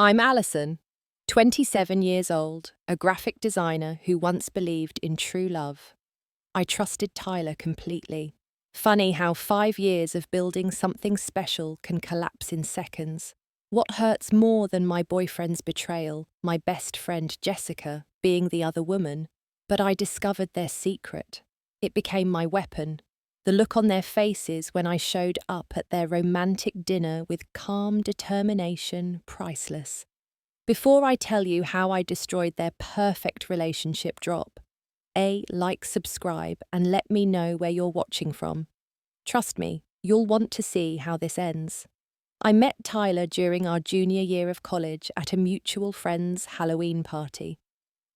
I'm Alison, 27 years old, a graphic designer who once believed in true love. I trusted Tyler completely. Funny how 5 years of building something special can collapse in seconds. What hurts more than my boyfriend's betrayal, my best friend Jessica being the other woman? But I discovered their secret. It became my weapon. The look on their faces when I showed up at their romantic dinner with calm determination, priceless. Before I tell you how I destroyed their perfect relationship, drop like, subscribe, and let me know where you're watching from. Trust me, you'll want to see how this ends. I met Tyler during our junior year of college at a mutual friend's Halloween party.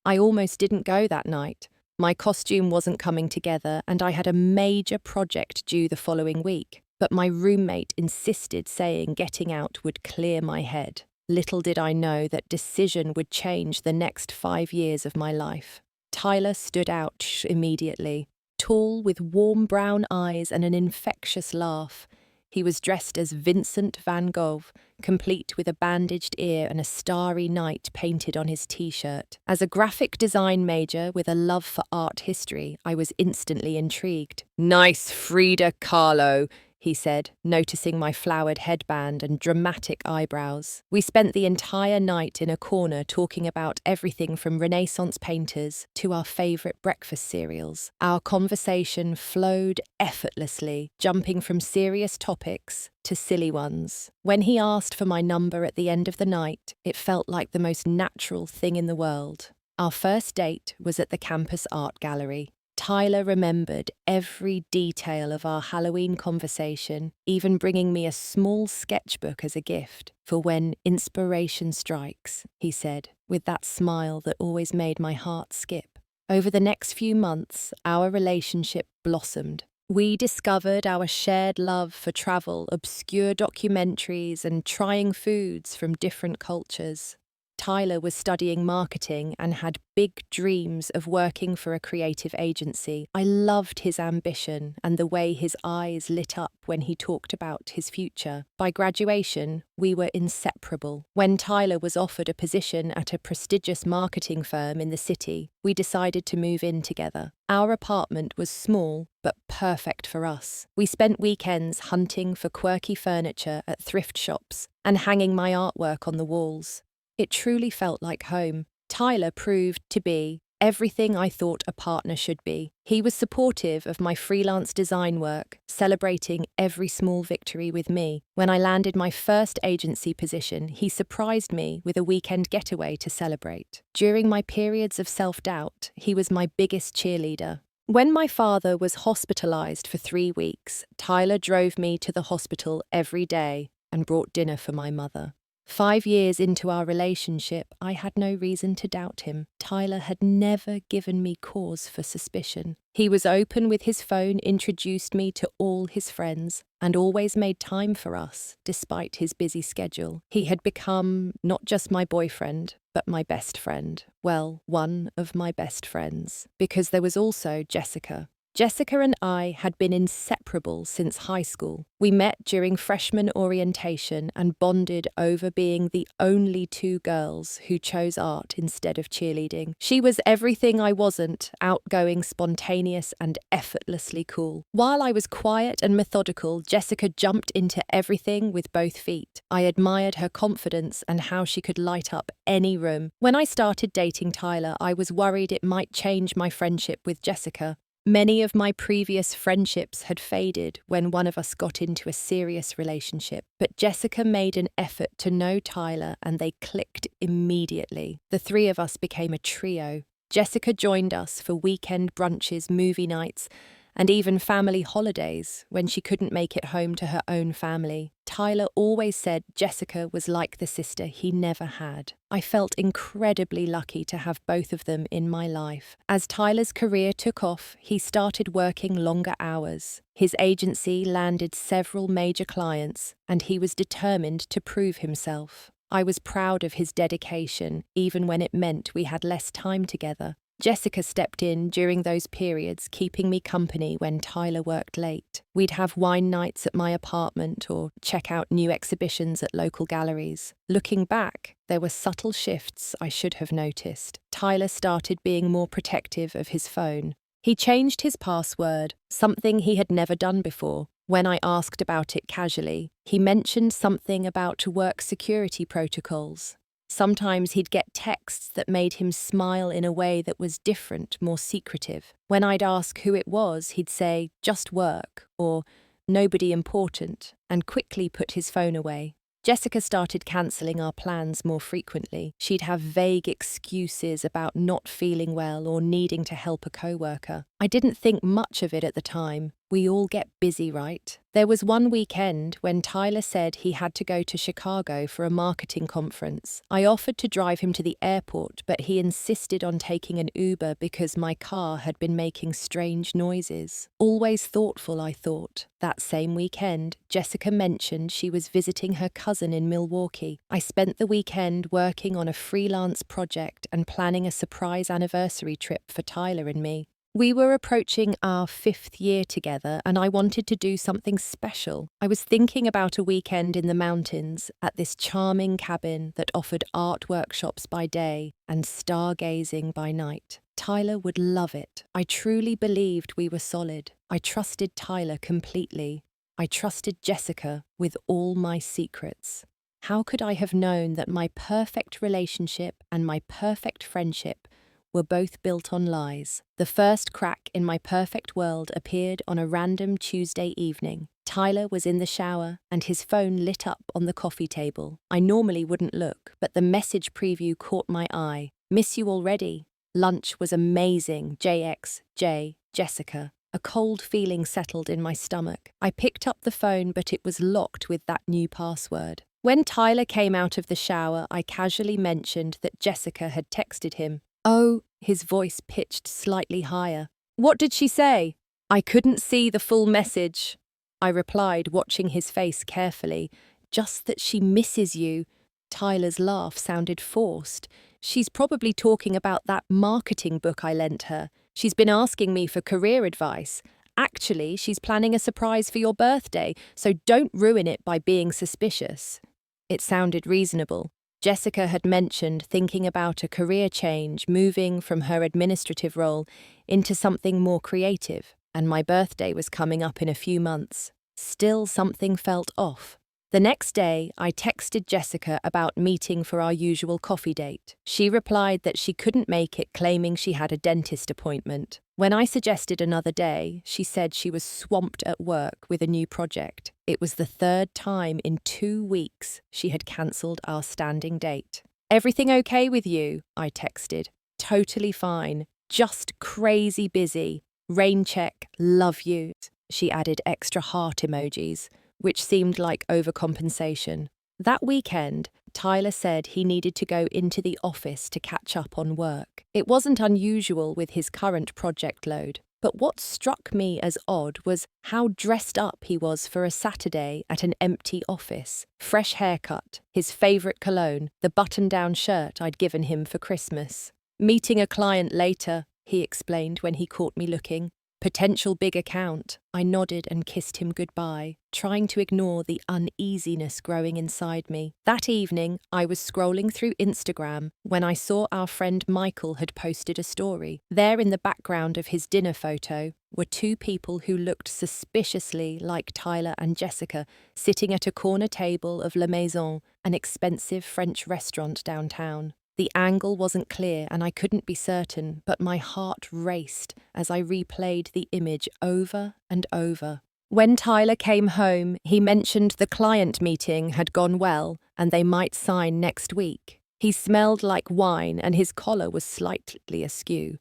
I almost didn't go that night. My costume wasn't coming together and I had a major project due the following week, but my roommate insisted saying getting out would clear my head. Little did I know that decision would change the next 5 years of my life. Tyler stood out immediately, tall with warm brown eyes and an infectious laugh. He was dressed as Vincent van Gogh, complete with a bandaged ear and a starry night painted on his t-shirt. As a graphic design major with a love for art history, I was instantly intrigued. "Nice Frida Kahlo," he said, noticing my flowered headband and dramatic eyebrows. We spent the entire night in a corner talking about everything from Renaissance painters to our favourite breakfast cereals. Our conversation flowed effortlessly, jumping from serious topics to silly ones. When he asked for my number at the end of the night, it felt like the most natural thing in the world. Our first date was at the campus art gallery. Tyler remembered every detail of our Halloween conversation, even bringing me a small sketchbook as a gift for when inspiration strikes, he said, with that smile that always made my heart skip. Over the next few months, our relationship blossomed. We discovered our shared love for travel, obscure documentaries, and trying foods from different cultures. Tyler was studying marketing and had big dreams of working for a creative agency. I loved his ambition and the way his eyes lit up when he talked about his future. By graduation, we were inseparable. When Tyler was offered a position at a prestigious marketing firm in the city, we decided to move in together. Our apartment was small, but perfect for us. We spent weekends hunting for quirky furniture at thrift shops and hanging my artwork on the walls. It truly felt like home. Tyler proved to be everything I thought a partner should be. He was supportive of my freelance design work, celebrating every small victory with me. When I landed my first agency position, he surprised me with a weekend getaway to celebrate. During my periods of self-doubt, he was my biggest cheerleader. When my father was hospitalized for 3 weeks, Tyler drove me to the hospital every day and brought dinner for my mother. 5 years into our relationship, I had no reason to doubt him. Tyler had never given me cause for suspicion. He was open with his phone, introduced me to all his friends, and always made time for us, despite his busy schedule. He had become not just my boyfriend, but my best friend. Well, one of my best friends. Because there was also Jessica. Jessica and I had been inseparable since high school. We met during freshman orientation and bonded over being the only 2 girls who chose art instead of cheerleading. She was everything I wasn't, outgoing, spontaneous, and effortlessly cool. While I was quiet and methodical, Jessica jumped into everything with both feet. I admired her confidence and how she could light up any room. When I started dating Tyler, I was worried it might change my friendship with Jessica. Many of my previous friendships had faded when one of us got into a serious relationship, but Jessica made an effort to know Tyler and they clicked immediately. The 3 of us became a trio. Jessica joined us for weekend brunches, movie nights, and even family holidays when she couldn't make it home to her own family. Tyler always said Jessica was like the sister he never had. I felt incredibly lucky to have both of them in my life. As Tyler's career took off, he started working longer hours. His agency landed several major clients, and he was determined to prove himself. I was proud of his dedication, even when it meant we had less time together. Jessica stepped in during those periods, keeping me company when Tyler worked late. We'd have wine nights at my apartment or check out new exhibitions at local galleries. Looking back, there were subtle shifts I should have noticed. Tyler started being more protective of his phone. He changed his password, something he had never done before. When I asked about it casually, he mentioned something about work security protocols. Sometimes he'd get texts that made him smile in a way that was different, more secretive. When I'd ask who it was, he'd say, "Just work," or "Nobody important," and quickly put his phone away. Jessica started cancelling our plans more frequently. She'd have vague excuses about not feeling well or needing to help a coworker. I didn't think much of it at the time. We all get busy, right? There was one weekend when Tyler said he had to go to Chicago for a marketing conference. I offered to drive him to the airport, but he insisted on taking an Uber because my car had been making strange noises. Always thoughtful, I thought. That same weekend, Jessica mentioned she was visiting her cousin in Milwaukee. I spent the weekend working on a freelance project and planning a surprise anniversary trip for Tyler and me. We were approaching our 5th year together, and I wanted to do something special. I was thinking about a weekend in the mountains at this charming cabin that offered art workshops by day and stargazing by night. Tyler would love it. I truly believed we were solid. I trusted Tyler completely. I trusted Jessica with all my secrets. How could I have known that my perfect relationship and my perfect friendship were both built on lies? The first crack in my perfect world appeared on a random Tuesday evening. Tyler was in the shower and his phone lit up on the coffee table. I normally wouldn't look, but the message preview caught my eye. "Miss you already. Lunch was amazing. JXJ, Jessica." A cold feeling settled in my stomach. I picked up the phone, but it was locked with that new password. When Tyler came out of the shower, I casually mentioned that Jessica had texted him. "Oh," his voice pitched slightly higher. "What did she say?" "I couldn't see the full message," I replied, watching his face carefully. "Just that she misses you." Tyler's laugh sounded forced. "She's probably talking about that marketing book I lent her. She's been asking me for career advice. Actually, she's planning a surprise for your birthday, so don't ruin it by being suspicious." It sounded reasonable. Jessica had mentioned thinking about a career change, moving from her administrative role into something more creative, and my birthday was coming up in a few months. Still, something felt off. The next day, I texted Jessica about meeting for our usual coffee date. She replied that she couldn't make it, claiming she had a dentist appointment. When I suggested another day, she said she was swamped at work with a new project. It was the 3rd time in 2 weeks she had cancelled our standing date. "Everything okay with you?" I texted. "Totally fine. Just crazy busy. Rain check. Love you." She added extra heart emojis, which seemed like overcompensation. That weekend, Tyler said he needed to go into the office to catch up on work. It wasn't unusual with his current project load, but what struck me as odd was how dressed up he was for a Saturday at an empty office. Fresh haircut, his favourite cologne, the button-down shirt I'd given him for Christmas. "Meeting a client later," he explained when he caught me looking. "Potential big account." I nodded and kissed him goodbye, trying to ignore the uneasiness growing inside me. That evening, I was scrolling through Instagram when I saw our friend Michael had posted a story. There in the background of his dinner photo were 2 people who looked suspiciously like Tyler and Jessica sitting at a corner table of La Maison, an expensive French restaurant downtown. The angle wasn't clear and I couldn't be certain, but my heart raced as I replayed the image over and over. When Tyler came home, he mentioned the client meeting had gone well and they might sign next week. He smelled like wine and his collar was slightly askew.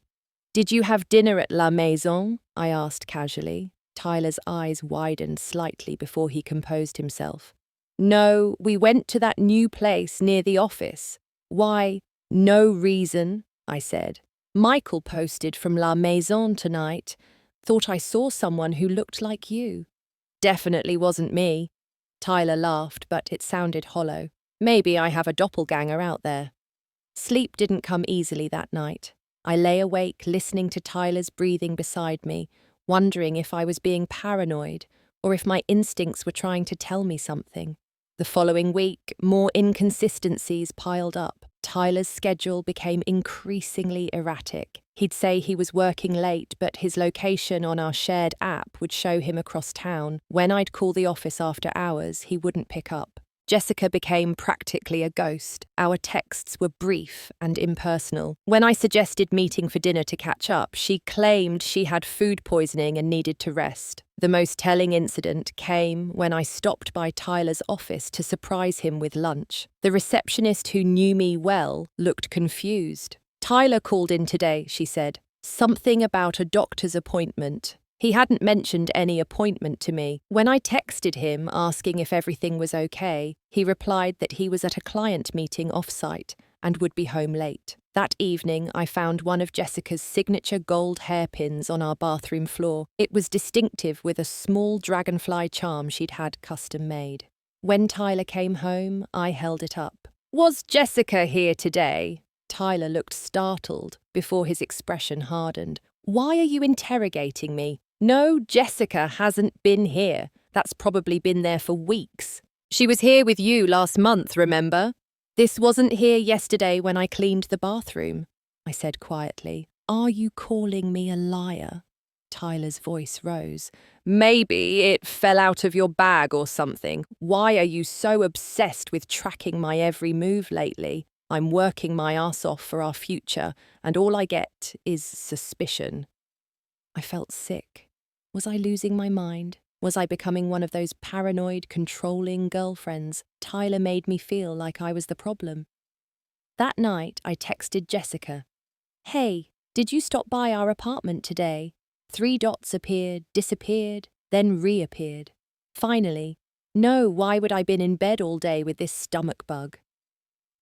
"Did you have dinner at La Maison?" I asked casually. Tyler's eyes widened slightly before he composed himself. "No, we went to that new place near the office." "Why, no reason," I said. "Michael posted from La Maison tonight. Thought I saw someone who looked like you." "Definitely wasn't me." Tyler laughed, but it sounded hollow. "Maybe I have a doppelganger out there." Sleep didn't come easily that night. I lay awake listening to Tyler's breathing beside me, wondering if I was being paranoid or if my instincts were trying to tell me something. The following week, more inconsistencies piled up. Tyler's schedule became increasingly erratic. He'd say he was working late, but his location on our shared app would show him across town. When I'd call the office after hours, he wouldn't pick up. Jessica became practically a ghost. Our texts were brief and impersonal. When I suggested meeting for dinner to catch up, she claimed she had food poisoning and needed to rest. The most telling incident came when I stopped by Tyler's office to surprise him with lunch. The receptionist, who knew me well, looked confused. "Tyler called in today," she said. "Something about a doctor's appointment." He hadn't mentioned any appointment to me. When I texted him asking if everything was okay, he replied that he was at a client meeting off-site and would be home late. That evening, I found one of Jessica's signature gold hairpins on our bathroom floor. It was distinctive with a small dragonfly charm she'd had custom made. When Tyler came home, I held it up. "Was Jessica here today?" Tyler looked startled before his expression hardened. "Why are you interrogating me?" "No, Jessica hasn't been here. That's probably been there for weeks. She was here with you last month, remember? This wasn't here yesterday when I cleaned the bathroom," I said quietly. "Are you calling me a liar?" Tyler's voice rose. "Maybe it fell out of your bag or something. Why are you so obsessed with tracking my every move lately? I'm working my ass off for our future, and all I get is suspicion." I felt sick. Was I losing my mind? Was I becoming one of those paranoid, controlling girlfriends? Tyler made me feel like I was the problem. That night, I texted Jessica. "Hey, did you stop by our apartment today?" 3 dots appeared, disappeared, then reappeared. Finally, "No, why would I been in bed all day with this stomach bug?"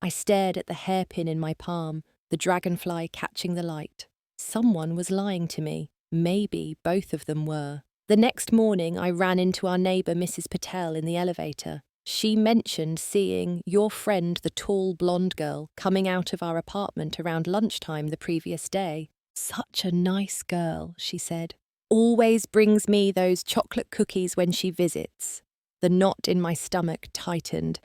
I stared at the hairpin in my palm, the dragonfly catching the light. Someone was lying to me. Maybe both of them were. The next morning, I ran into our neighbour, Mrs. Patel, in the elevator. She mentioned seeing your friend, the tall blonde girl, coming out of our apartment around lunchtime the previous day. "Such a nice girl," she said. "Always brings me those chocolate cookies when she visits." The knot in my stomach tightened.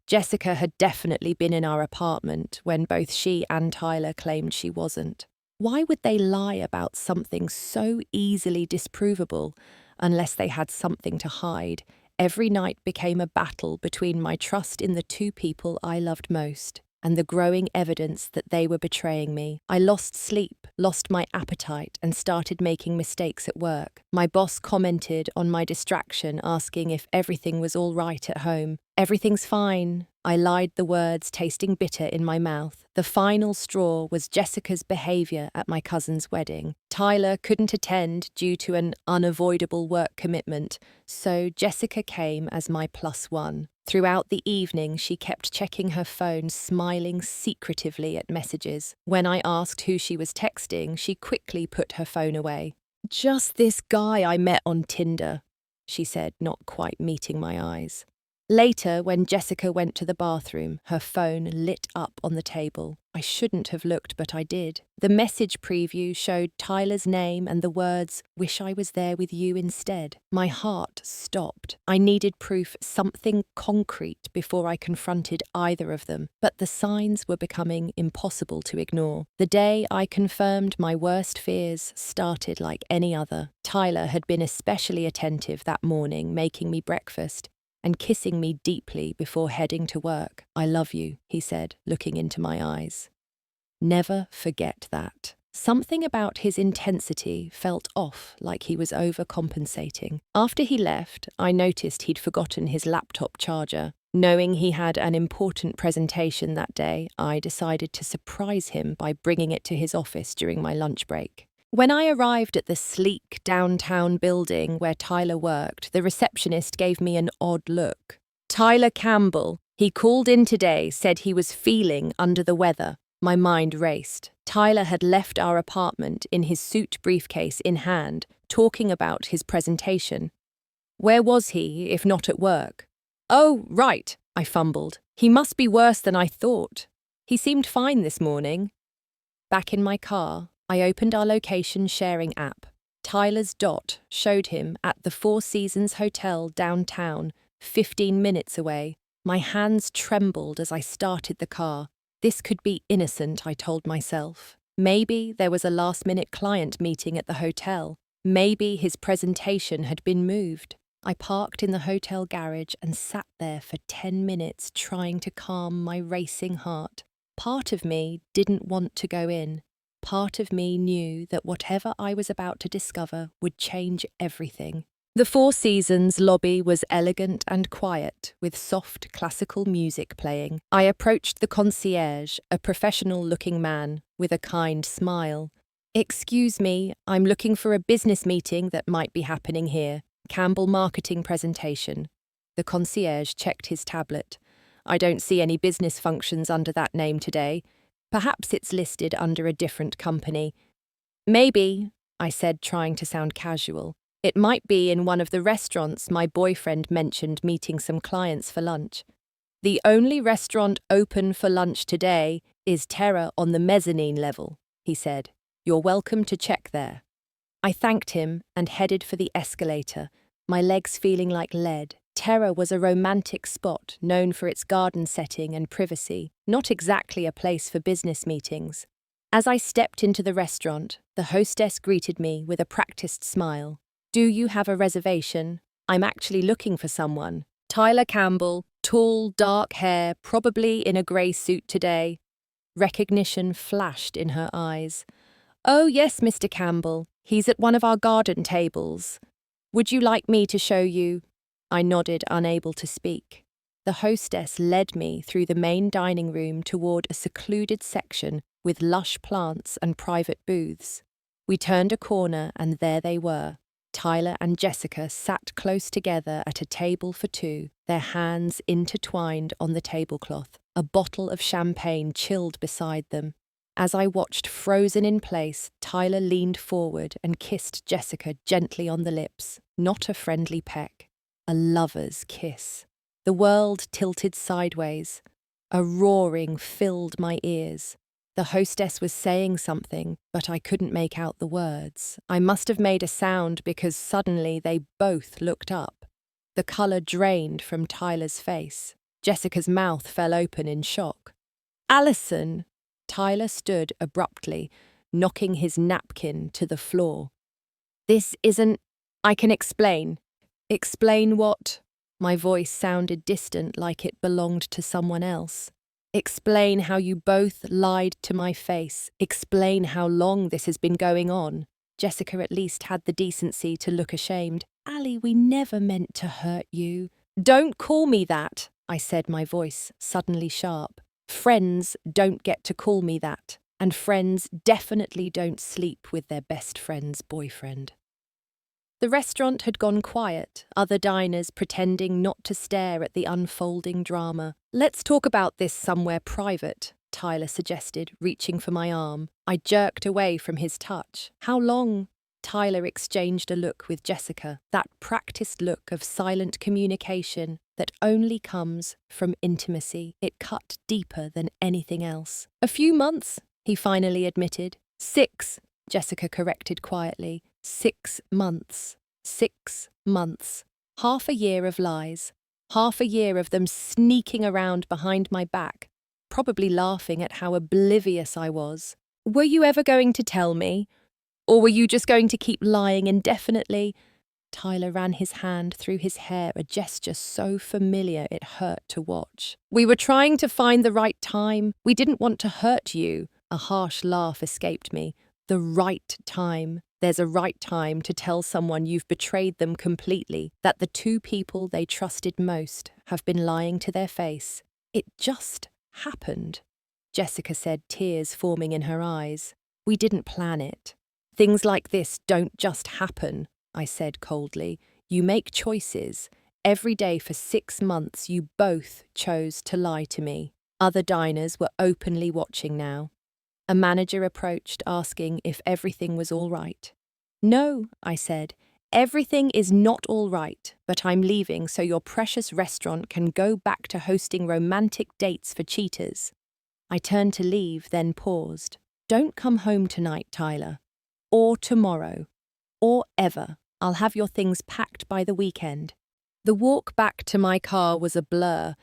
Jessica had definitely been in our apartment when both she and Tyler claimed she wasn't. Why would they lie about something so easily disprovable unless they had something to hide? Every night became a battle between my trust in the 2 people I loved most and the growing evidence that they were betraying me. I lost sleep, lost my appetite, and started making mistakes at work. My boss commented on my distraction, asking if everything was all right at home. "Everything's fine." I lied, the words tasting bitter in my mouth. The final straw was Jessica's behaviour at my cousin's wedding. Tyler couldn't attend due to an unavoidable work commitment, so Jessica came as my +1. Throughout the evening, she kept checking her phone, smiling secretively at messages. When I asked who she was texting, she quickly put her phone away. "Just this guy I met on Tinder," she said, not quite meeting my eyes. Later, when Jessica went to the bathroom, her phone lit up on the table. I shouldn't have looked, but I did. The message preview showed Tyler's name and the words, "Wish I was there with you instead." My heart stopped. I needed proof, something concrete, before I confronted either of them, but the signs were becoming impossible to ignore. The day I confirmed my worst fears started like any other. Tyler had been especially attentive that morning, making me breakfast and kissing me deeply before heading to work. "I love you," he said, looking into my eyes. Never forget that. Something about his intensity felt off, like he was overcompensating. After he left, I noticed he'd forgotten his laptop charger. Knowing he had an important presentation that day, I decided to surprise him by bringing it to his office during my lunch break. When I arrived at the sleek downtown building where Tyler worked, the receptionist gave me an odd look. "Tyler Campbell. He called in today, said he was feeling under the weather." My mind raced. Tyler had left our apartment in his suit briefcase in hand, talking about his presentation. Where was he, if not at work? "Oh, right," I fumbled. "He must be worse than I thought. He seemed fine this morning." Back in my car, I opened our location sharing app. Tyler's dot showed him at the Four Seasons Hotel downtown, 15 minutes away. My hands trembled as I started the car. This could be innocent, I told myself. Maybe there was a last-minute client meeting at the hotel. Maybe his presentation had been moved. I parked in the hotel garage and sat there for 10 minutes trying to calm my racing heart. Part of me didn't want to go in. Part of me knew that whatever I was about to discover would change everything. The Four Seasons lobby was elegant and quiet, with soft classical music playing. I approached the concierge, a professional-looking man, with a kind smile. "Excuse me, I'm looking for a business meeting that might be happening here. Campbell Marketing Presentation." The concierge checked his tablet. "I don't see any business functions under that name today. Perhaps it's listed under a different company." "Maybe," I said, trying to sound casual. "It might be in one of the restaurants my boyfriend mentioned meeting some clients for lunch." "The only restaurant open for lunch today is Terra on the mezzanine level," he said. "You're welcome to check there." I thanked him and headed for the escalator, my legs feeling like lead. Terra was a romantic spot known for its garden setting and privacy, not exactly a place for business meetings. As I stepped into the restaurant, the hostess greeted me with a practiced smile. "Do you have a reservation? I'm actually looking for someone." "Tyler Campbell, tall, dark hair, probably in a grey suit today." Recognition flashed in her eyes. "Oh yes, Mr. Campbell. He's at one of our garden tables. Would you like me to show you?" I nodded, unable to speak. The hostess led me through the main dining room toward a secluded section with lush plants and private booths. We turned a corner and there they were. Tyler and Jessica sat close together at a table for two, their hands intertwined on the tablecloth, a bottle of champagne chilled beside them. As I watched frozen in place, Tyler leaned forward and kissed Jessica gently on the lips, not a friendly peck. A lover's kiss. The world tilted sideways. A roaring filled my ears. The hostess was saying something, but I couldn't make out the words. I must have made a sound because suddenly they both looked up. The colour drained from Tyler's face. Jessica's mouth fell open in shock. "Alison!" Tyler stood abruptly, knocking his napkin to the floor. "This isn't... I can explain." "Explain what?" My voice sounded distant, like it belonged to someone else. "Explain how you both lied to my face. Explain how long this has been going on." Jessica at least had the decency to look ashamed. "Ali, we never meant to hurt you." "Don't call me that," I said, my voice suddenly sharp. "Friends don't get to call me that, and friends definitely don't sleep with their best friend's boyfriend." The restaurant had gone quiet, other diners pretending not to stare at the unfolding drama. "Let's talk about this somewhere private," Tyler suggested, reaching for my arm. I jerked away from his touch. "How long?" Tyler exchanged a look with Jessica, that practiced look of silent communication that only comes from intimacy. It cut deeper than anything else. "A few months," he finally admitted. "6," Jessica corrected quietly. 6 months. 6 months. Half a year of lies. Half a year of them sneaking around behind my back, probably laughing at how oblivious I was. "Were you ever going to tell me? Or were you just going to keep lying indefinitely?" Tyler ran his hand through his hair, a gesture so familiar it hurt to watch. "We were trying to find the right time. We didn't want to hurt you." A harsh laugh escaped me. "The right time. There's a right time to tell someone you've betrayed them completely, that the two people they trusted most have been lying to their face. It just happened," Jessica said, tears forming in her eyes. "We didn't plan it." "Things like this don't just happen," I said coldly. "You make choices. Every day for 6 months you both chose to lie to me." Other diners were openly watching now. A manager approached, asking if everything was all right. "No," I said, "everything is not all right, but I'm leaving so your precious restaurant can go back to hosting romantic dates for cheaters." I turned to leave, then paused. "Don't come home tonight, Tyler. Or tomorrow. Or ever. I'll have your things packed by the weekend." The walk back to my car was a blur.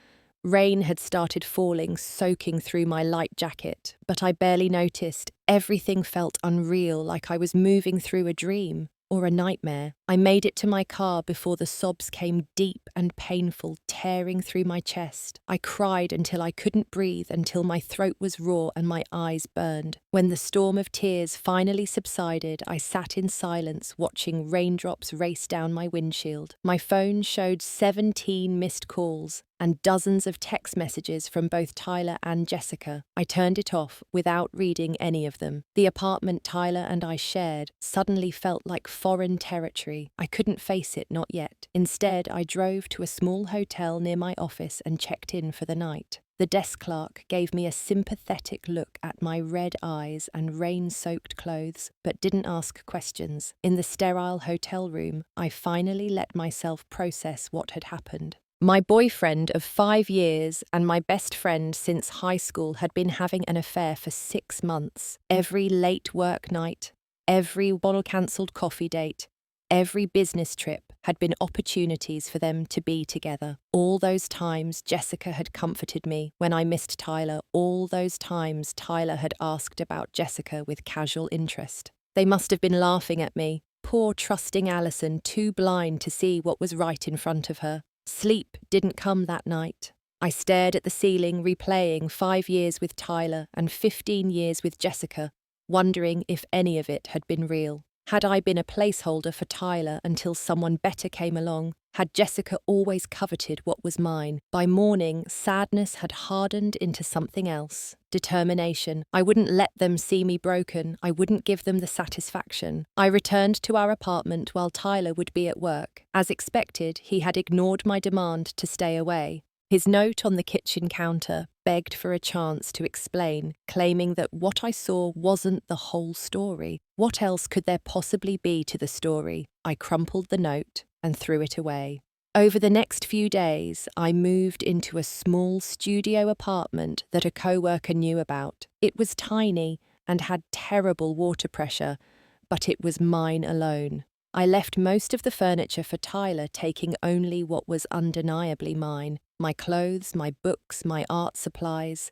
Rain had started falling, soaking through my light jacket, but I barely noticed. Everything felt unreal, like I was moving through a dream or a nightmare. I made it to my car before the sobs came deep and painful, tearing through my chest. I cried until I couldn't breathe, until my throat was raw and my eyes burned. When the storm of tears finally subsided, I sat in silence, watching raindrops race down my windshield. My phone showed 17 missed calls and dozens of text messages from both Tyler and Jessica. I turned it off without reading any of them. The apartment Tyler and I shared suddenly felt like foreign territory. I couldn't face it, not yet. Instead, I drove to a small hotel near my office and checked in for the night. The desk clerk gave me a sympathetic look at my red eyes and rain-soaked clothes, but didn't ask questions. In the sterile hotel room, I finally let myself process what had happened. My boyfriend of 5 years and my best friend since high school had been having an affair for 6 months. Every late work night, every cancelled coffee date, every business trip had been opportunities for them to be together. All those times Jessica had comforted me when I missed Tyler, all those times Tyler had asked about Jessica with casual interest. They must have been laughing at me. Poor trusting Allison, too blind to see what was right in front of her. Sleep didn't come that night. I stared at the ceiling, replaying 5 years with Tyler and 15 years with Jessica, wondering if any of it had been real. Had I been a placeholder for Tyler until someone better came along? Had Jessica always coveted what was mine? By morning, sadness had hardened into something else. Determination. I wouldn't let them see me broken. I wouldn't give them the satisfaction. I returned to our apartment while Tyler would be at work. As expected, he had ignored my demand to stay away. His note on the kitchen counter begged for a chance to explain, claiming that what I saw wasn't the whole story. What else could there possibly be to the story? I crumpled the note and threw it away. Over the next few days, I moved into a small studio apartment that a coworker knew about. It was tiny and had terrible water pressure, but it was mine alone. I left most of the furniture for Tyler, taking only what was undeniably mine. My clothes, my books, my art supplies.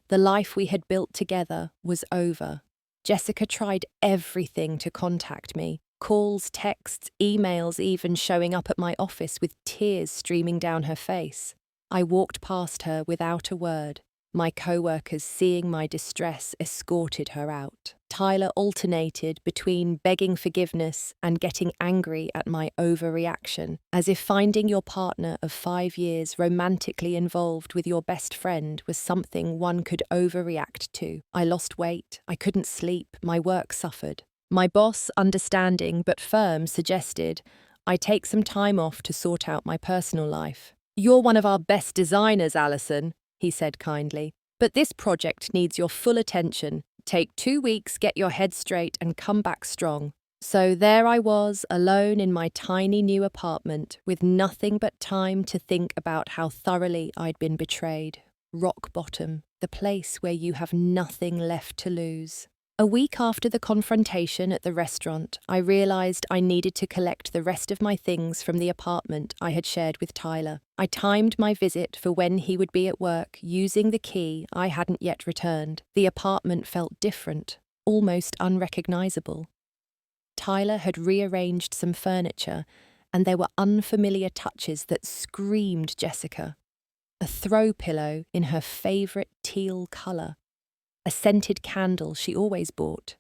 The life we had built together was over. Jessica tried everything to contact me. Calls, texts, emails, even showing up at my office with tears streaming down her face. I walked past her without a word. My co-workers, seeing my distress, escorted her out. Tyler alternated between begging forgiveness and getting angry at my overreaction, as if finding your partner of 5 years romantically involved with your best friend was something one could overreact to. I lost weight, I couldn't sleep, my work suffered. My boss, understanding but firm, suggested I take some time off to sort out my personal life. "You're one of our best designers, Allison," he said kindly, "but this project needs your full attention. Take 2 weeks, get your head straight, and come back strong." So there I was, alone in my tiny new apartment, with nothing but time to think about how thoroughly I'd been betrayed. Rock bottom, the place where you have nothing left to lose. A week after the confrontation at the restaurant, I realized I needed to collect the rest of my things from the apartment I had shared with Tyler. I timed my visit for when he would be at work, using the key I hadn't yet returned. The apartment felt different, almost unrecognizable. Tyler had rearranged some furniture, and there were unfamiliar touches that screamed Jessica. A throw pillow in her favorite teal color. A scented candle she always bought.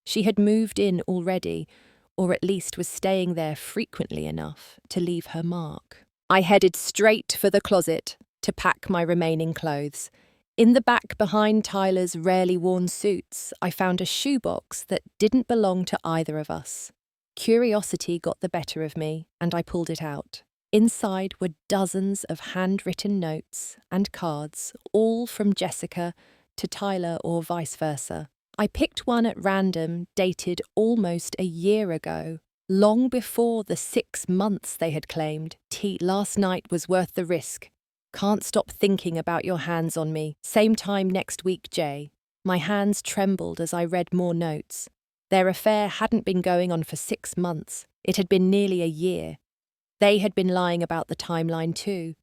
She had moved in already, or at least was staying there frequently enough to leave her mark. I headed straight for the closet to pack my remaining clothes. In the back behind Tyler's rarely worn suits, I found a shoebox that didn't belong to either of us. Curiosity got the better of me, and I pulled it out. Inside were dozens of handwritten notes and cards, all from Jessica to Tyler or vice versa. I picked one at random, dated almost a year ago, long before the 6 months they had claimed. Last night was worth the risk. Can't stop thinking about your hands on me. Same time next week, Jay. My hands trembled as I read more notes. Their affair hadn't been going on for 6 months. It had been nearly a year. They had been lying about the timeline too.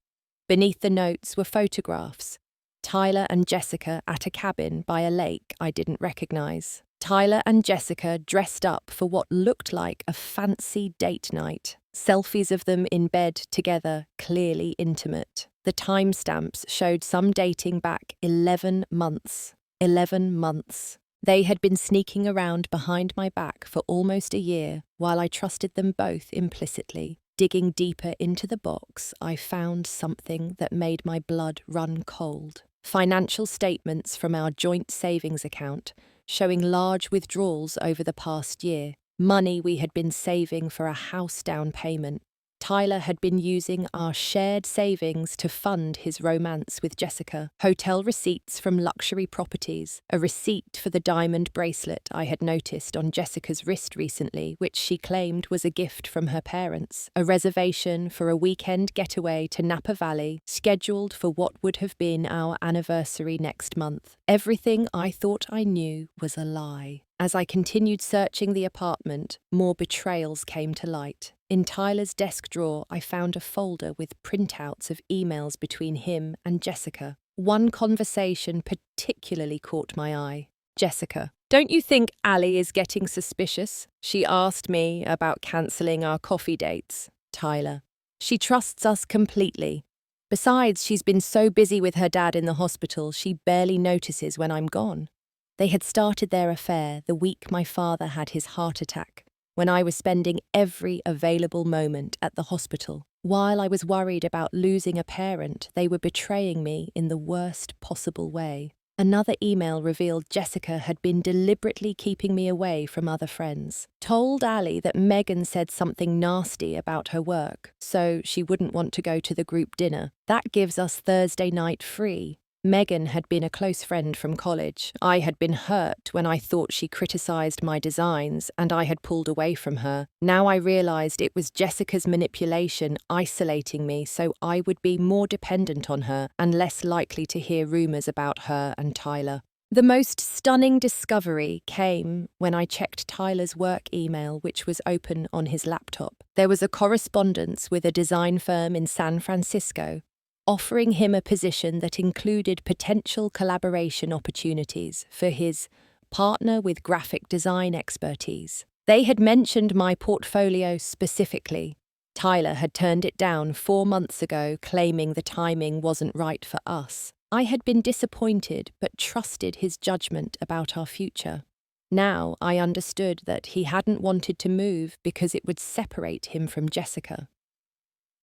Beneath the notes were photographs. Tyler and Jessica at a cabin by a lake I didn't recognize. Tyler and Jessica dressed up for what looked like a fancy date night. Selfies of them in bed together, clearly intimate. The timestamps showed some dating back 11 months. 11 months. They had been sneaking around behind my back for almost a year while I trusted them both implicitly. Digging deeper into the box, I found something that made my blood run cold. Financial statements from our joint savings account showing large withdrawals over the past year, money we had been saving for a house down payment. Tyler had been using our shared savings to fund his romance with Jessica. Hotel receipts from luxury properties, a receipt for the diamond bracelet I had noticed on Jessica's wrist recently, which she claimed was a gift from her parents, a reservation for a weekend getaway to Napa Valley, scheduled for what would have been our anniversary next month. Everything I thought I knew was a lie. As I continued searching the apartment, more betrayals came to light. In Tyler's desk drawer, I found a folder with printouts of emails between him and Jessica. One conversation particularly caught my eye. Jessica: "Don't you think Ali is getting suspicious? She asked me about cancelling our coffee dates." Tyler: "She trusts us completely. Besides, she's been so busy with her dad in the hospital, she barely notices when I'm gone." They had started their affair the week my father had his heart attack, when I was spending every available moment at the hospital. While I was worried about losing a parent, they were betraying me in the worst possible way. Another email revealed Jessica had been deliberately keeping me away from other friends. Told Ali that Megan said something nasty about her work, so she wouldn't want to go to the group dinner. That gives us Thursday night free. Megan had been a close friend from college. I had been hurt when I thought she criticised my designs and I had pulled away from her. Now I realised it was Jessica's manipulation isolating me so I would be more dependent on her and less likely to hear rumours about her and Tyler. The most stunning discovery came when I checked Tyler's work email, which was open on his laptop. There was a correspondence with a design firm in San Francisco, offering him a position that included potential collaboration opportunities for his partner with graphic design expertise. They had mentioned my portfolio specifically. Tyler had turned it down 4 months ago, claiming the timing wasn't right for us. I had been disappointed but trusted his judgment about our future. Now I understood that he hadn't wanted to move because it would separate him from Jessica.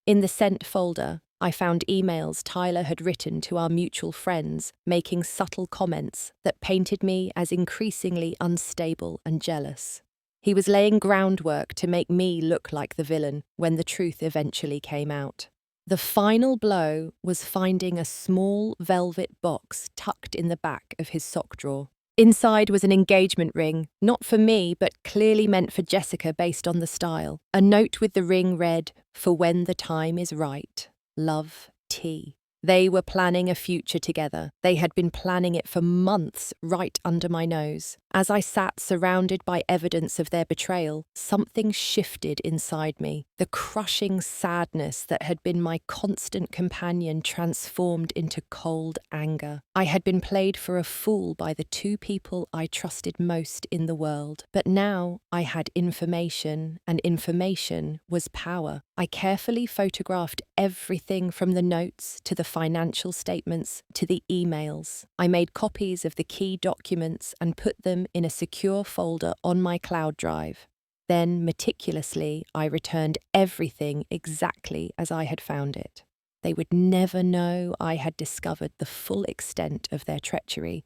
In the sent folder, I found emails Tyler had written to our mutual friends, making subtle comments that painted me as increasingly unstable and jealous. He was laying groundwork to make me look like the villain when the truth eventually came out. The final blow was finding a small velvet box tucked in the back of his sock drawer. Inside was an engagement ring, not for me, but clearly meant for Jessica based on the style. A note with the ring read, "For when the time is right. Love, T." They were planning a future together. They had been planning it for months, right under my nose. As I sat surrounded by evidence of their betrayal, something shifted inside me. The crushing sadness that had been my constant companion transformed into cold anger. I had been played for a fool by the two people I trusted most in the world. But now I had information, and information was power. I carefully photographed everything from the notes to the financial statements to the emails. I made copies of the key documents and put them in a secure folder on my cloud drive. Then, meticulously, I returned everything exactly as I had found it. They would never know I had discovered the full extent of their treachery.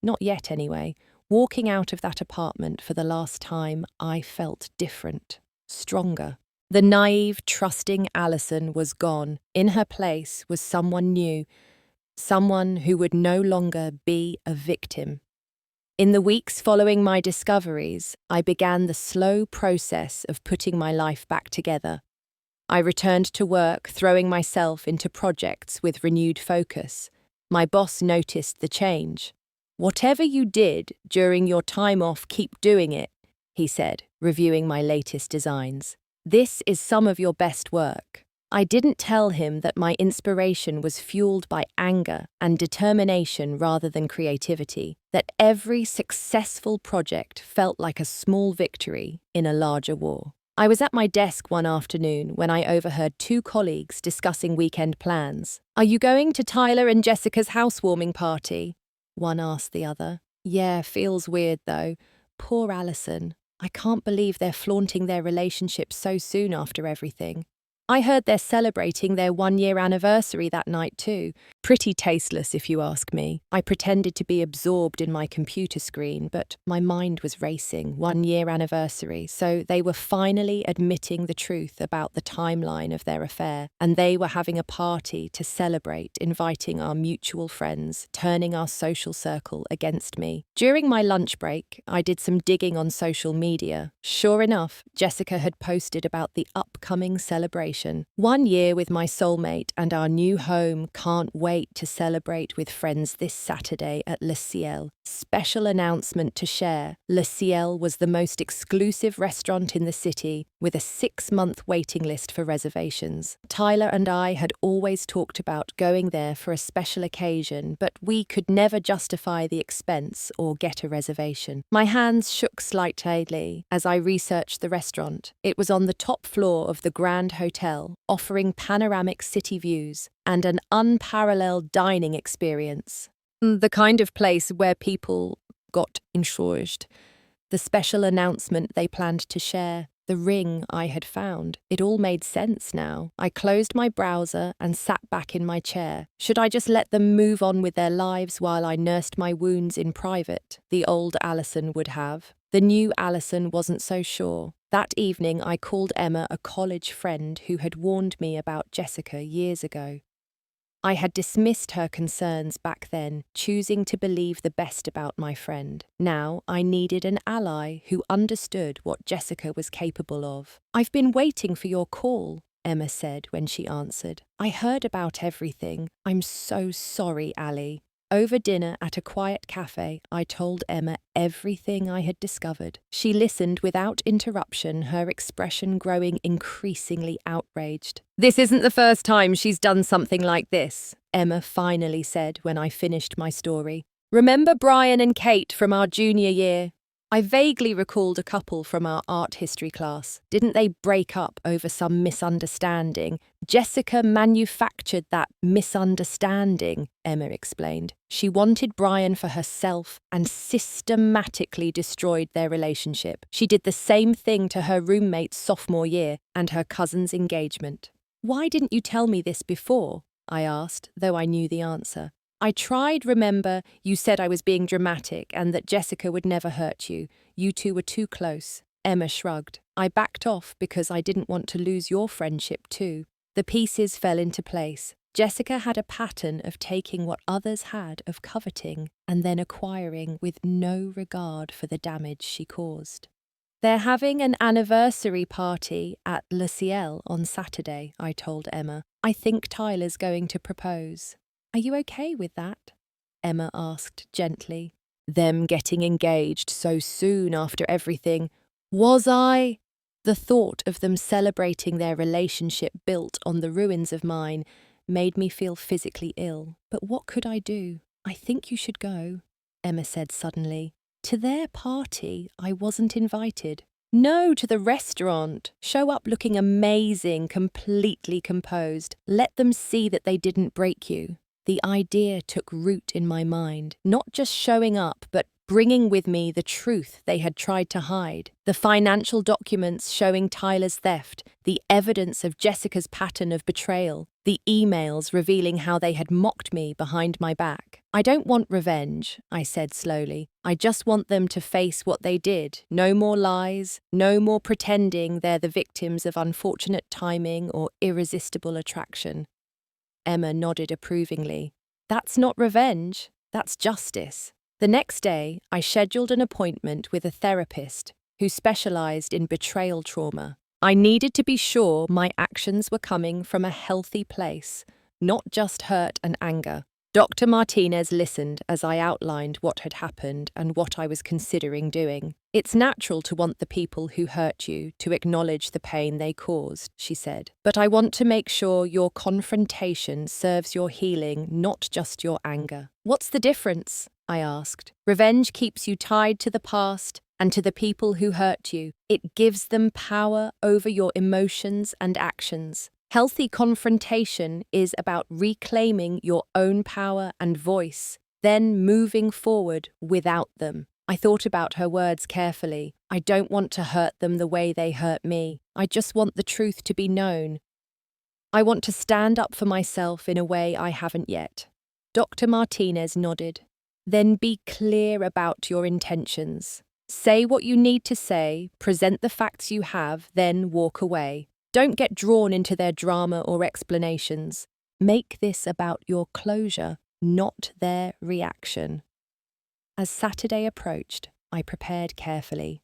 Not yet, anyway. Walking out of that apartment for the last time, I felt different, stronger. The naive, trusting Alison was gone. In her place was someone new, someone who would no longer be a victim. In the weeks following my discoveries, I began the slow process of putting my life back together. I returned to work, throwing myself into projects with renewed focus. My boss noticed the change. "Whatever you did during your time off, keep doing it," he said, reviewing my latest designs. "This is some of your best work." I didn't tell him that my inspiration was fueled by anger and determination rather than creativity, that every successful project felt like a small victory in a larger war. I was at my desk one afternoon when I overheard two colleagues discussing weekend plans. "Are you going to Tyler and Jessica's housewarming party?" one asked the other. "Yeah, feels weird though. Poor Alison. I can't believe they're flaunting their relationship so soon after everything. I heard they're celebrating their 1-year anniversary that night too. Pretty tasteless if you ask me." I pretended to be absorbed in my computer screen, but my mind was racing. 1-year anniversary, so they were finally admitting the truth about the timeline of their affair, and they were having a party to celebrate, inviting our mutual friends, turning our social circle against me. During my lunch break, I did some digging on social media. Sure enough, Jessica had posted about the upcoming celebration. "1 year with my soulmate and our new home. Can't wait to celebrate with friends this Saturday at Le Ciel. Special announcement to share. Le Ciel was the most exclusive restaurant in the city, with a 6-month waiting list for reservations. Tyler and I had always talked about going there for a special occasion, but we could never justify the expense or get a reservation." My hands shook slightly as I researched the restaurant. It was on the top floor of the Grand Hotel, offering panoramic city views and an unparalleled dining experience. The kind of place where people got encouraged. The special announcement they planned to share. The ring I had found. It all made sense now. I closed my browser and sat back in my chair. Should I just let them move on with their lives while I nursed my wounds in private? The old Alison would have. The new Alison wasn't so sure. That evening I called Emma, a college friend who had warned me about Jessica years ago. I had dismissed her concerns back then, choosing to believe the best about my friend. Now I needed an ally who understood what Jessica was capable of. "I've been waiting for your call," Emma said when she answered. "I heard about everything. I'm so sorry, Ali." Over dinner at a quiet cafe, I told Emma everything I had discovered. She listened without interruption, her expression growing increasingly outraged. "This isn't the first time she's done something like this," Emma finally said when I finished my story. "Remember Brian and Kate from our junior year?" I vaguely recalled a couple from our art history class. Didn't they break up over some misunderstanding? Jessica manufactured that misunderstanding, Emma explained. She wanted Brian for herself and systematically destroyed their relationship. She did the same thing to her roommate's sophomore year and her cousin's engagement. "Why didn't you tell me this before?" I asked, though I knew the answer. "I tried, remember, you said I was being dramatic and that Jessica would never hurt you. You two were too close." Emma shrugged. "I backed off because I didn't want to lose your friendship too." The pieces fell into place. Jessica had a pattern of taking what others had of coveting and then acquiring with no regard for the damage she caused. "They're having an anniversary party at Le Ciel on Saturday," I told Emma. "I think Tyler's going to propose." "Are you okay with that?" Emma asked gently. Them getting engaged so soon after everything. Was I? The thought of them celebrating their relationship built on the ruins of mine made me feel physically ill. But what could I do? "I think you should go," Emma said suddenly. "To their party, I wasn't invited." "No, to the restaurant. Show up looking amazing, completely composed. Let them see that they didn't break you." The idea took root in my mind, not just showing up, but bringing with me the truth they had tried to hide. The financial documents showing Tyler's theft, the evidence of Jessica's pattern of betrayal, the emails revealing how they had mocked me behind my back. "I don't want revenge," I said slowly. "I just want them to face what they did. No more lies, no more pretending they're the victims of unfortunate timing or irresistible attraction." Emma nodded approvingly. "That's not revenge, that's justice." The next day, I scheduled an appointment with a therapist who specialized in betrayal trauma. I needed to be sure my actions were coming from a healthy place, not just hurt and anger. Dr. Martinez listened as I outlined what had happened and what I was considering doing. It's natural to want the people who hurt you to acknowledge the pain they caused, she said. But I want to make sure your confrontation serves your healing, not just your anger. What's the difference? I asked. Revenge keeps you tied to the past and to the people who hurt you. It gives them power over your emotions and actions. Healthy confrontation is about reclaiming your own power and voice, then moving forward without them. I thought about her words carefully. I don't want to hurt them the way they hurt me. I just want the truth to be known. I want to stand up for myself in a way I haven't yet. Dr. Martinez nodded. Then be clear about your intentions. Say what you need to say, present the facts you have, then walk away. Don't get drawn into their drama or explanations. Make this about your closure, not their reaction. As Saturday approached, I prepared carefully.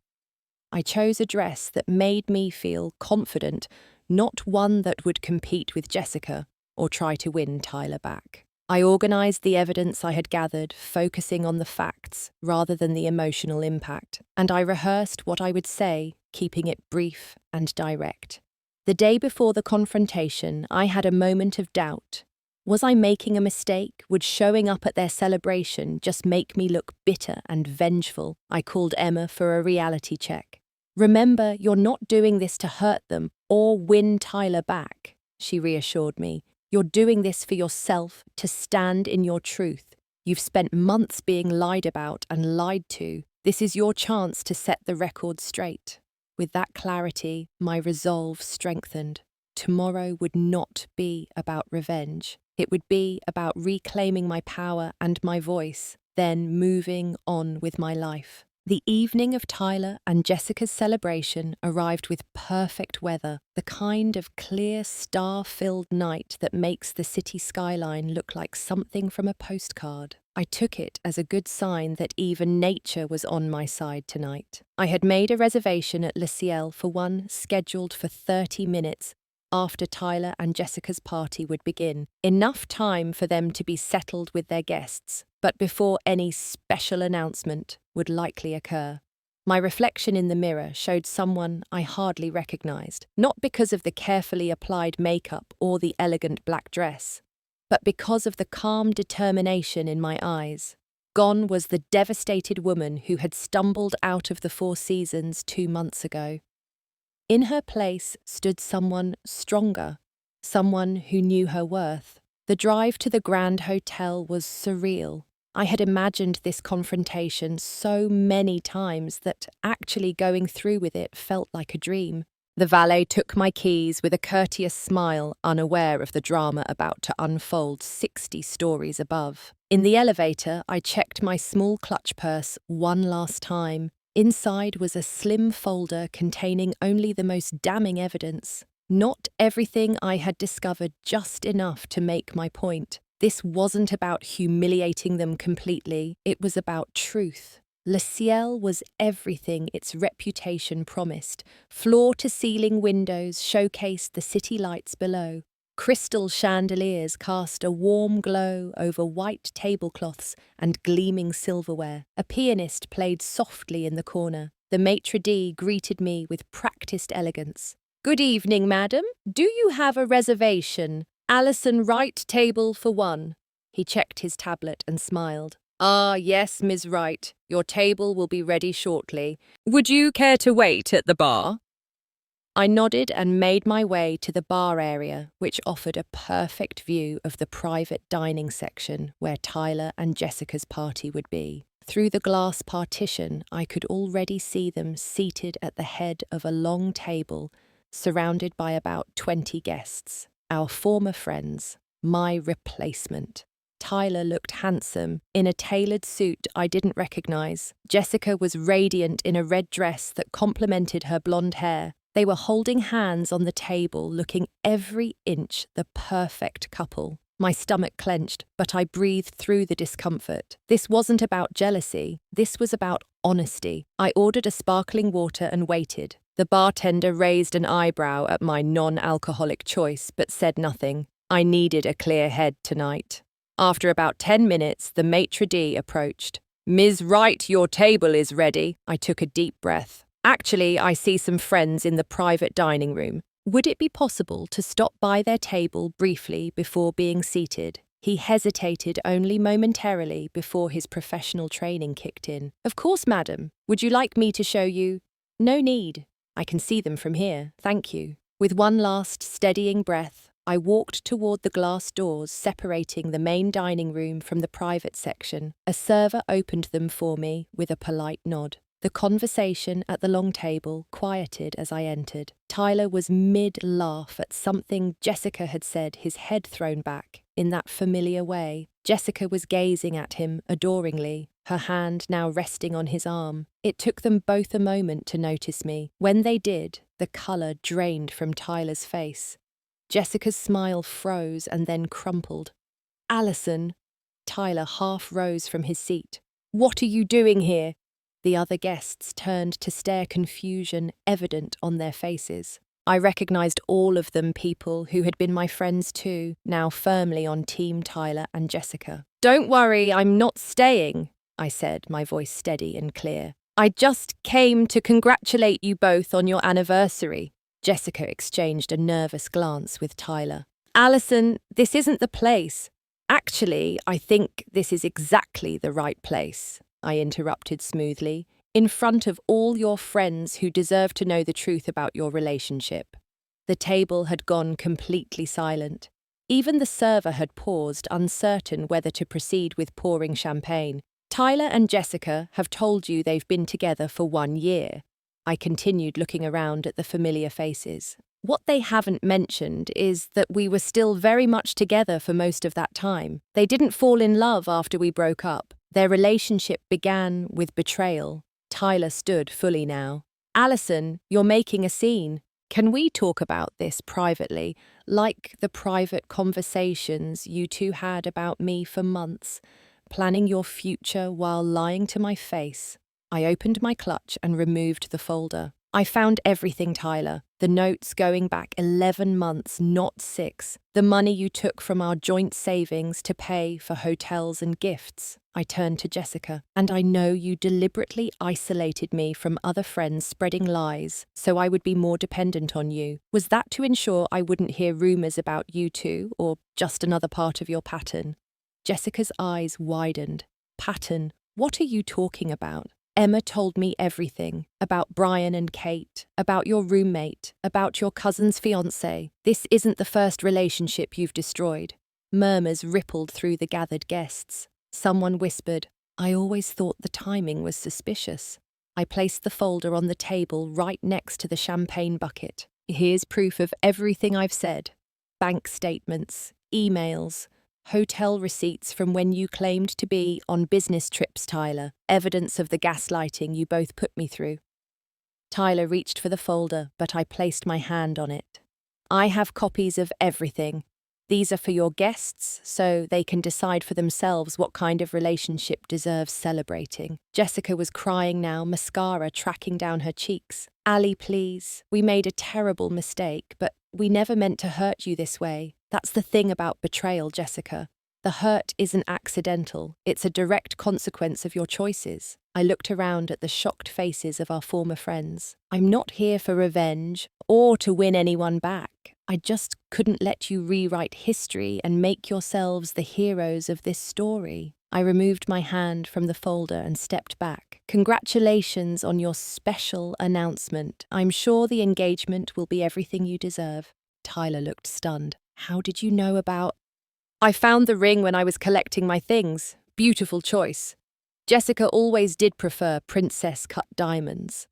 I chose a dress that made me feel confident, not one that would compete with Jessica or try to win Tyler back. I organized the evidence I had gathered, focusing on the facts rather than the emotional impact, and I rehearsed what I would say, keeping it brief and direct. The day before the confrontation, I had a moment of doubt. Was I making a mistake? Would showing up at their celebration just make me look bitter and vengeful? I called Emma for a reality check. Remember, you're not doing this to hurt them or win Tyler back, she reassured me. You're doing this for yourself, to stand in your truth. You've spent months being lied about and lied to. This is your chance to set the record straight. With that clarity, my resolve strengthened. Tomorrow would not be about revenge. It would be about reclaiming my power and my voice, then moving on with my life. The evening of Tyler and Jessica's celebration arrived with perfect weather, the kind of clear, star-filled night that makes the city skyline look like something from a postcard. I took it as a good sign that even nature was on my side tonight. I had made a reservation at Le Ciel for one scheduled for 30 minutes after Tyler and Jessica's party would begin, enough time for them to be settled with their guests, but before any special announcement would likely occur. My reflection in the mirror showed someone I hardly recognized, not because of the carefully applied makeup or the elegant black dress, but because of the calm determination in my eyes. Gone was the devastated woman who had stumbled out of the Four Seasons 2 months ago. In her place stood someone stronger, someone who knew her worth. The drive to the Grand Hotel was surreal. I had imagined this confrontation so many times that actually going through with it felt like a dream. The valet took my keys with a courteous smile, unaware of the drama about to unfold 60 stories above. In the elevator, I checked my small clutch purse one last time. Inside was a slim folder containing only the most damning evidence. Not everything I had discovered, just enough to make my point. This wasn't about humiliating them completely, it was about truth. Le Ciel was everything its reputation promised. Floor-to-ceiling windows showcased the city lights below. Crystal chandeliers cast a warm glow over white tablecloths and gleaming silverware. A pianist played softly in the corner. The maitre d' greeted me with practiced elegance. "Good evening, madam. Do you have a reservation? Alison Wright, table for one." He checked his tablet and smiled. "Ah, yes, Ms. Wright. Your table will be ready shortly. Would you care to wait at the bar?" I nodded and made my way to the bar area, which offered a perfect view of the private dining section where Tyler and Jessica's party would be. Through the glass partition, I could already see them seated at the head of a long table, surrounded by about 20 guests. Our former friends, my replacement. Tyler looked handsome, in a tailored suit I didn't recognize. Jessica was radiant in a red dress that complemented her blonde hair. They were holding hands on the table, looking every inch the perfect couple. My stomach clenched, but I breathed through the discomfort. This wasn't about jealousy. This was about honesty. I ordered a sparkling water and waited. The bartender raised an eyebrow at my non-alcoholic choice, but said nothing. I needed a clear head tonight. After about 10 minutes, the maitre d' approached. "Ms. Wright, your table is ready." I took a deep breath. "Actually, I see some friends in the private dining room. Would it be possible to stop by their table briefly before being seated?" He hesitated only momentarily before his professional training kicked in. "Of course, madam. Would you like me to show you?" "No need. I can see them from here, thank you." With one last steadying breath, I walked toward the glass doors separating the main dining room from the private section. A server opened them for me with a polite nod. The conversation at the long table quieted as I entered. Tyler was mid-laugh at something Jessica had said, his head thrown back in that familiar way. Jessica was gazing at him adoringly, her hand now resting on his arm. It took them both a moment to notice me. When they did, the colour drained from Tyler's face. Jessica's smile froze and then crumpled. "Allison!" Tyler half rose from his seat. "What are you doing here?" The other guests turned to stare, confusion evident on their faces. I recognized all of them people who had been my friends too, now firmly on Team Tyler and Jessica. "Don't worry, I'm not staying," I said, my voice steady and clear. "I just came to congratulate you both on your anniversary." Jessica exchanged a nervous glance with Tyler. "Allison, this isn't the place." "Actually, I think this is exactly the right place," I interrupted smoothly, "in front of all your friends who deserve to know the truth about your relationship." The table had gone completely silent. Even the server had paused, uncertain whether to proceed with pouring champagne. "Tyler and Jessica have told you they've been together for 1 year. I continued, looking around at the familiar faces. "What they haven't mentioned is that we were still very much together for most of that time. They didn't fall in love after we broke up. Their relationship began with betrayal." Tyler stood fully now. "Allison, you're making a scene. Can we talk about this privately, like the private conversations you two had about me for months, planning your future while lying to my face?" I opened my clutch and removed the folder. "I found everything, Tyler. The notes going back 11 months, not 6. The money you took from our joint savings to pay for hotels and gifts." I turned to Jessica. "And I know you deliberately isolated me from other friends spreading lies, so I would be more dependent on you. Was that to ensure I wouldn't hear rumours about you two, or just another part of your pattern?" Jessica's eyes widened. "Pattern? What are you talking about?" "Emma told me everything, about Brian and Kate, about your roommate, about your cousin's fiancé. This isn't the first relationship you've destroyed." Murmurs rippled through the gathered guests. Someone whispered, "I always thought the timing was suspicious." I placed the folder on the table right next to the champagne bucket. "Here's proof of everything I've said. Bank statements, emails, hotel receipts from when you claimed to be on business trips, Tyler. Evidence of the gaslighting you both put me through." Tyler reached for the folder, but I placed my hand on it. "I have copies of everything. These are for your guests, so they can decide for themselves what kind of relationship deserves celebrating." Jessica was crying now, mascara tracking down her cheeks. "Allie, please. We made a terrible mistake, but we never meant to hurt you this way. That's the thing about betrayal, Jessica. The hurt isn't accidental. It's a direct consequence of your choices." I looked around at the shocked faces of our former friends. "I'm not here for revenge or to win anyone back. I just couldn't let you rewrite history and make yourselves the heroes of this story." I removed my hand from the folder and stepped back. "Congratulations on your special announcement. I'm sure the engagement will be everything you deserve." Tyler looked stunned. "How did you know about—" "I found the ring when I was collecting my things. Beautiful choice. Jessica always did prefer princess-cut diamonds."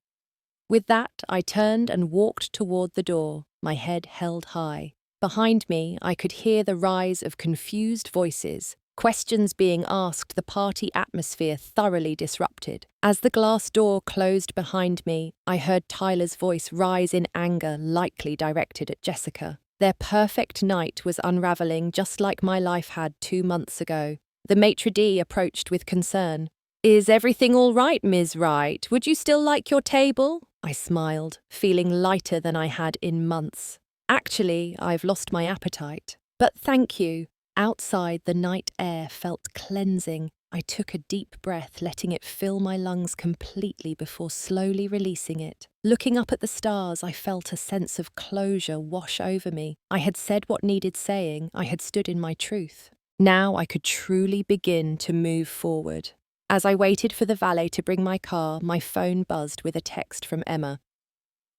With that, I turned and walked toward the door, my head held high. Behind me, I could hear the rise of confused voices, questions being asked, the party atmosphere thoroughly disrupted. As the glass door closed behind me, I heard Tyler's voice rise in anger, likely directed at Jessica. Their perfect night was unraveling just like my life had 2 months ago. The maitre d' approached with concern. "Is everything all right, Ms. Wright? Would you still like your table?" I smiled, feeling lighter than I had in months. "Actually, I've lost my appetite. But thank you." Outside, the night air felt cleansing. I took a deep breath, letting it fill my lungs completely before slowly releasing it. Looking up at the stars, I felt a sense of closure wash over me. I had said what needed saying. I had stood in my truth. Now I could truly begin to move forward. As I waited for the valet to bring my car, my phone buzzed with a text from Emma.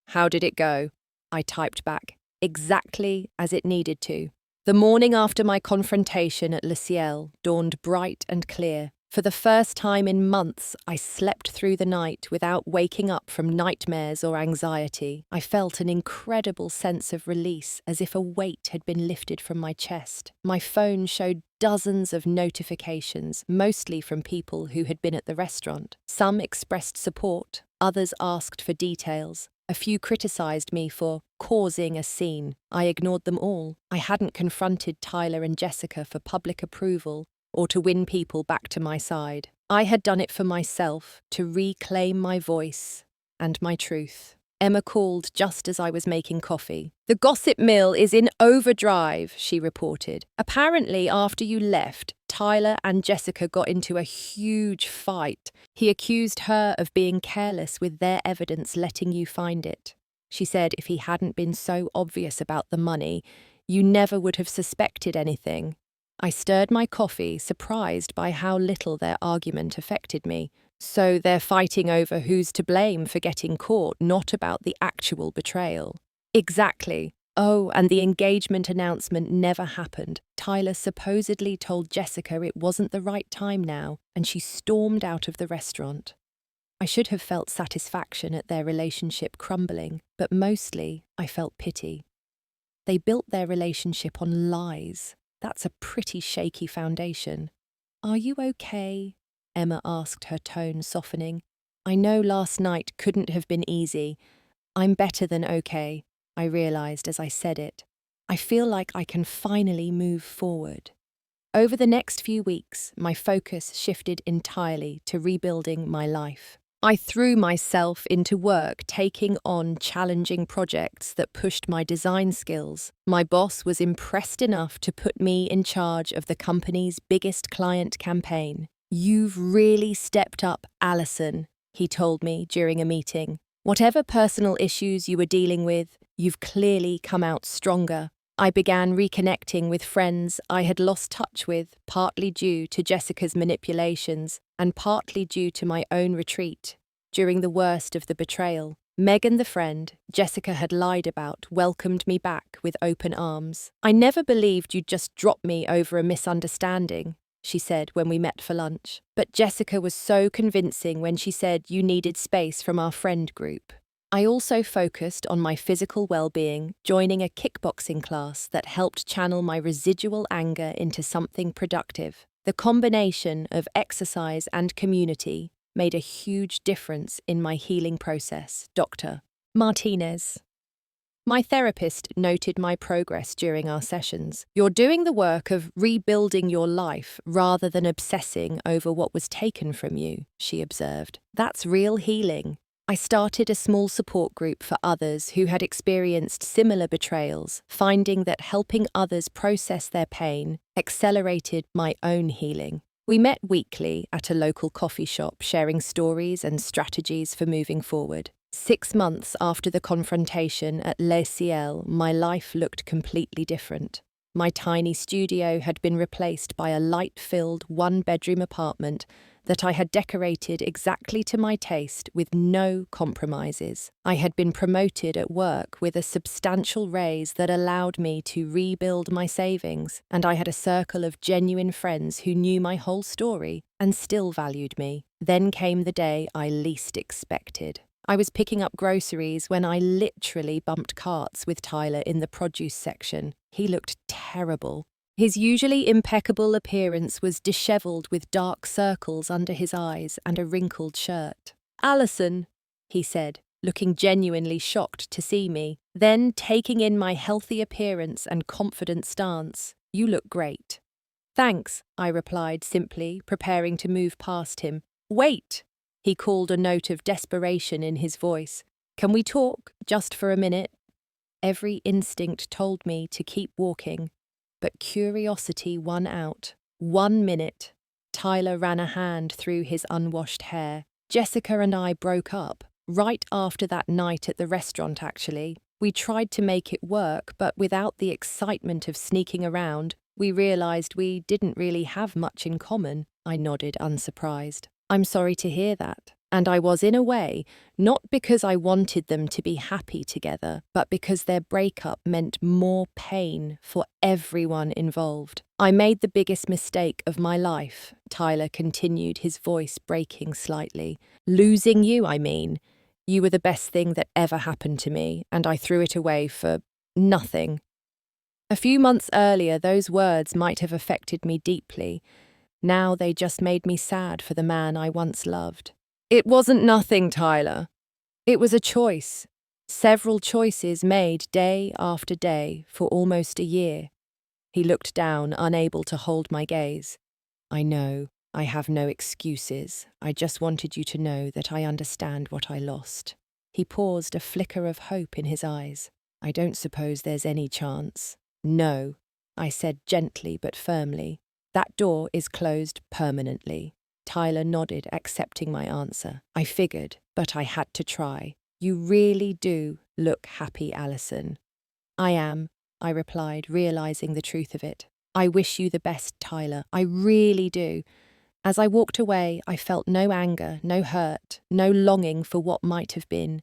"How did it go?" I typed back. "Exactly as it needed to." The morning after my confrontation at Le Ciel dawned bright and clear. For the first time in months, I slept through the night without waking up from nightmares or anxiety. I felt an incredible sense of release, as if a weight had been lifted from my chest. My phone showed dozens of notifications, mostly from people who had been at the restaurant. Some expressed support, others asked for details. A few criticized me for causing a scene. I ignored them all. I hadn't confronted Tyler and Jessica for public approval or to win people back to my side. I had done it for myself, to reclaim my voice and my truth. Emma called just as I was making coffee. "The gossip mill is in overdrive," she reported. "Apparently, after you left, Tyler and Jessica got into a huge fight. He accused her of being careless with their evidence, letting you find it. She said if he hadn't been so obvious about the money, you never would have suspected anything." I stirred my coffee, surprised by how little their argument affected me. So they're fighting over who's to blame for getting caught, not about the actual betrayal. Exactly. Oh, and the engagement announcement never happened. Tyler supposedly told Jessica it wasn't the right time now, and she stormed out of the restaurant. I should have felt satisfaction at their relationship crumbling, but mostly I felt pity. They built their relationship on lies. That's a pretty shaky foundation. "Are you okay?" Emma asked, her tone softening. "I know last night couldn't have been easy. I'm better than okay," I realized as I said it. I feel like I can finally move forward. Over the next few weeks, my focus shifted entirely to rebuilding my life. I threw myself into work, taking on challenging projects that pushed my design skills. My boss was impressed enough to put me in charge of the company's biggest client campaign. "You've really stepped up, Alison," he told me during a meeting. "Whatever personal issues you were dealing with, you've clearly come out stronger." I began reconnecting with friends I had lost touch with, partly due to Jessica's manipulations and partly due to my own retreat. During the worst of the betrayal, Megan, the friend Jessica had lied about, welcomed me back with open arms. "I never believed you'd just drop me over a misunderstanding," she said when we met for lunch. "But Jessica was so convincing when she said you needed space from our friend group." I also focused on my physical well-being, joining a kickboxing class that helped channel my residual anger into something productive. The combination of exercise and community made a huge difference in my healing process. Dr. Martinez. My therapist noted my progress during our sessions. "You're doing the work of rebuilding your life rather than obsessing over what was taken from you," she observed. "That's real healing." I started a small support group for others who had experienced similar betrayals, finding that helping others process their pain accelerated my own healing. We met weekly at a local coffee shop, sharing stories and strategies for moving forward. 6 months after the confrontation at Le Ciel, my life looked completely different. My tiny studio had been replaced by a light-filled one-bedroom apartment that I had decorated exactly to my taste with no compromises. I had been promoted at work with a substantial raise that allowed me to rebuild my savings, and I had a circle of genuine friends who knew my whole story and still valued me. Then came the day I least expected. I was picking up groceries when I literally bumped carts with Tyler in the produce section. He looked terrible. His usually impeccable appearance was dishevelled with dark circles under his eyes and a wrinkled shirt. "Alison," he said, looking genuinely shocked to see me. Then, taking in my healthy appearance and confident stance, "You look great." "Thanks," I replied simply, preparing to move past him. "Wait!" He called, a note of desperation in his voice. "Can we talk, just for a minute?" Every instinct told me to keep walking, but curiosity won out. 1 minute. Tyler ran a hand through his unwashed hair. Jessica and I broke up. Right after that night at the restaurant, actually. We tried to make it work, but without the excitement of sneaking around, we realized we didn't really have much in common. I nodded, unsurprised. I'm sorry to hear that. And I was, in a way, not because I wanted them to be happy together, but because their breakup meant more pain for everyone involved. I made the biggest mistake of my life, Tyler continued, his voice breaking slightly. Losing you, I mean. You were the best thing that ever happened to me, and I threw it away for nothing. A few months earlier, those words might have affected me deeply. Now they just made me sad for the man I once loved. It wasn't nothing, Tyler. It was a choice. Several choices made day after day for almost a year. He looked down, unable to hold my gaze. I know, I have no excuses. I just wanted you to know that I understand what I lost. He paused, a flicker of hope in his eyes. I don't suppose there's any chance. No, I said gently but firmly. That door is closed permanently. Tyler nodded, accepting my answer. I figured, but I had to try. You really do look happy, Allison. I am, I replied, realizing the truth of it. I wish you the best, Tyler. I really do. As I walked away, I felt no anger, no hurt, no longing for what might have been.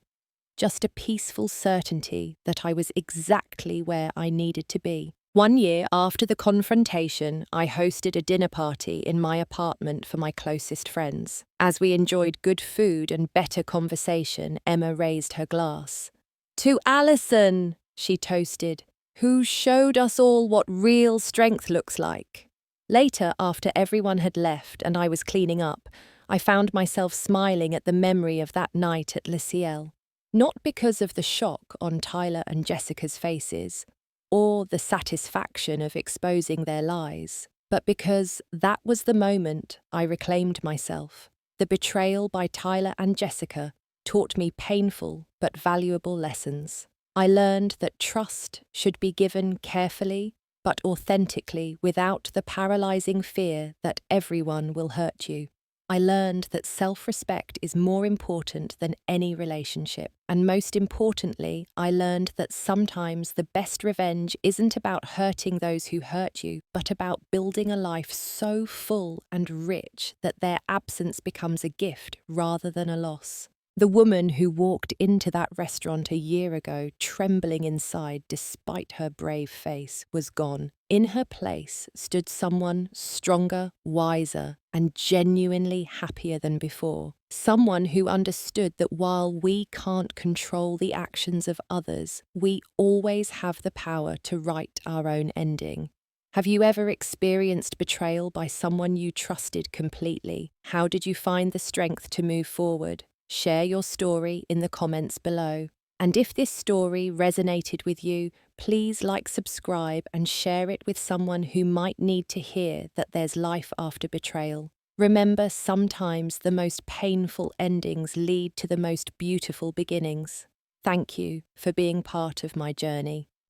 Just a peaceful certainty that I was exactly where I needed to be. 1 year after the confrontation, I hosted a dinner party in my apartment for my closest friends. As we enjoyed good food and better conversation, Emma raised her glass. To Allison, she toasted, who showed us all what real strength looks like. Later, after everyone had left and I was cleaning up, I found myself smiling at the memory of that night at Le Ciel. Not because of the shock on Tyler and Jessica's faces, or the satisfaction of exposing their lies, but because that was the moment I reclaimed myself. The betrayal by Tyler and Jessica taught me painful but valuable lessons. I learned that trust should be given carefully but authentically, without the paralyzing fear that everyone will hurt you. I learned that self-respect is more important than any relationship. And most importantly, I learned that sometimes the best revenge isn't about hurting those who hurt you, but about building a life so full and rich that their absence becomes a gift rather than a loss. The woman who walked into that restaurant a year ago, trembling inside despite her brave face, was gone. In her place stood someone stronger, wiser, and genuinely happier than before. Someone who understood that while we can't control the actions of others, we always have the power to write our own ending. Have you ever experienced betrayal by someone you trusted completely? How did you find the strength to move forward? Share your story in the comments below. And if this story resonated with you, please like, subscribe, and share it with someone who might need to hear that there's life after betrayal. Remember, sometimes the most painful endings lead to the most beautiful beginnings. Thank you for being part of my journey.